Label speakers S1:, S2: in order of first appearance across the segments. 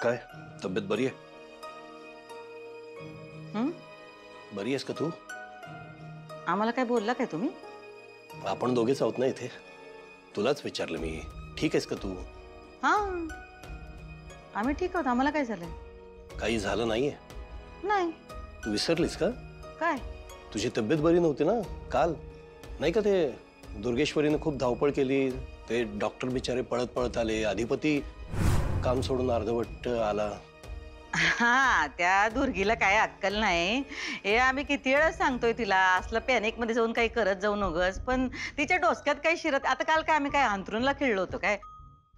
S1: काय तब्येत बरी आहे? बरी आहेस का तू?
S2: आम्हाला काय बोलला काय तुम्ही?
S1: आपण दोघेच आहोत ना इथे. तुलाच विचारलं मी, ठीक आहेस का तू?
S2: हां, आम्ही ठीक आहोत. आम्हाला काय झालंय?
S1: काही झालं नाहीये?
S2: नाही.
S1: तू विसरलीस का?
S2: काय?
S1: तुझी तब्येत बरी नव्हती ना काल? नाही का ते दुर्गेश्वरीने खूप धावपळ केली, ते डॉक्टर बिचारे पळत पळत आले, अधिपती काम सोडून अर्धवट आला.
S2: हा, त्या दुर्गीला काय अक्कल नाही. हे आम्ही किती वेळा सांगतोय तिला, असलं पॅनिक मध्ये जाऊन काही करत जाऊ नगस. पण तिच्या डोसक्यात काही शिरत. आता काल काय आम्ही काय अंथरूणला खेळलो होतो काय?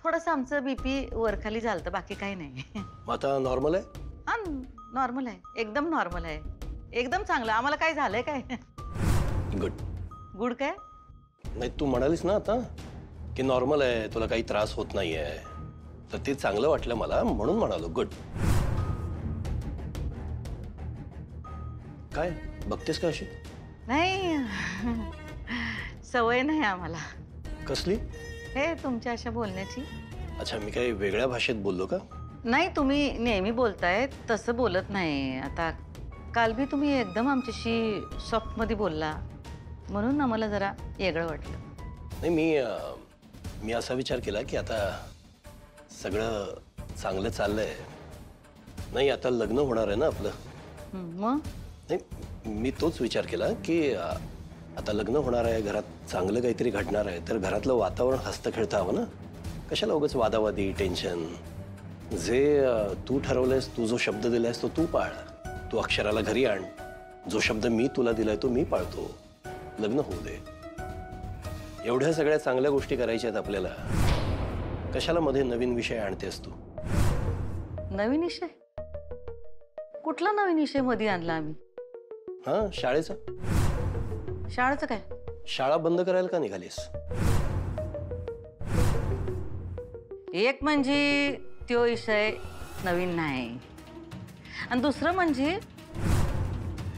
S2: थोडंसं आमचं बीपी वरखाली झालं, बाकी काही नाही.
S1: मग आता नॉर्मल आहे?
S2: हा, नॉर्मल आहे, एकदम नॉर्मल आहे, एकदम चांगलं. आम्हाला काय झालंय काय?
S1: गुड.
S2: गुड काय?
S1: नाही, तू म्हणालीस ना आता की नॉर्मल आहे, तुला काही त्रास होत नाहीये, तर ते चांगलं वाटलं मला, म्हणून म्हणालो गुड. काय बघतेस का अशी?
S2: नाही, सवय नाही आम्हाला
S1: कसली?
S2: हे तुमच्या अशा बोलण्याची.
S1: अच्छा, मी काही वेगळ्या भाषेत बोललो का?
S2: नाही, तुम्ही नेहमी बोलताय तसं बोलत नाही. आता काल बी तुम्ही एकदम आमच्याशी सॉफ्ट मध्ये बोलला, म्हणून आम्हाला जरा वेगळं वाटलं.
S1: नाही, मी असा विचार केला की आता सगळं चांगलं चाललंय. नाही, आता लग्न होणार आहे ना आपलं.
S2: मग
S1: नाही, मी तोच विचार केला की आता लग्न होणार आहे, घरात चांगलं काहीतरी घडणार आहे, तर घरातलं वातावरण हसतं खेळतं हवं ना. कशाला उगाच वादावादी, टेन्शन. जे तू ठरवलंयस, तू जो शब्द दिलायस तो तू पाळ. तू अक्षराला घरी आण. जो शब्द मी तुला दिलाय तो मी पाळतो. लग्न होऊ दे. एवढ्या सगळ्या चांगल्या गोष्टी करायच्या आहेत आपल्याला. कशाला मध्ये नवीन विषय आणतेस तू?
S2: नवीन विषय? कुठला नवीन विषय मध्ये आणला आम्ही?
S1: हा, शाळेचा.
S2: शाळेचं काय?
S1: शाळा बंद करायला का निघालीस?
S2: एक म्हणजे तो विषय नवीन नाही, आणि दुसरं म्हणजे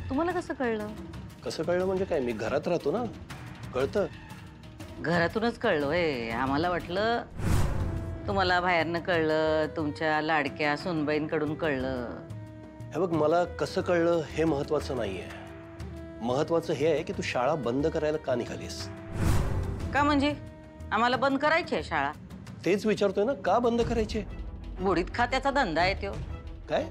S2: तुम्हाला कसं कळलं?
S1: कसं कळलं म्हणजे काय? मी घरात राहतो ना, कळतं.
S2: घरातूनच कळलोय. आम्हाला वाटलं तुम्हाला बाहेरनं कळलं, तुमच्या लाडक्या सुनबाईंकडून कळलं.
S1: हे बघ, मला कसं कळलं हे महत्वाचं नाहीये. महत्वाचं हे आहे की तू शाळा बंद करायला का निघालीस?
S2: का म्हणजे आम्हाला बंद करायची आहे शाळा?
S1: तेच विचारतोय ना, का बंद करायचे?
S2: बुडीत खात्याचा धंदा आहे तो.
S1: काय?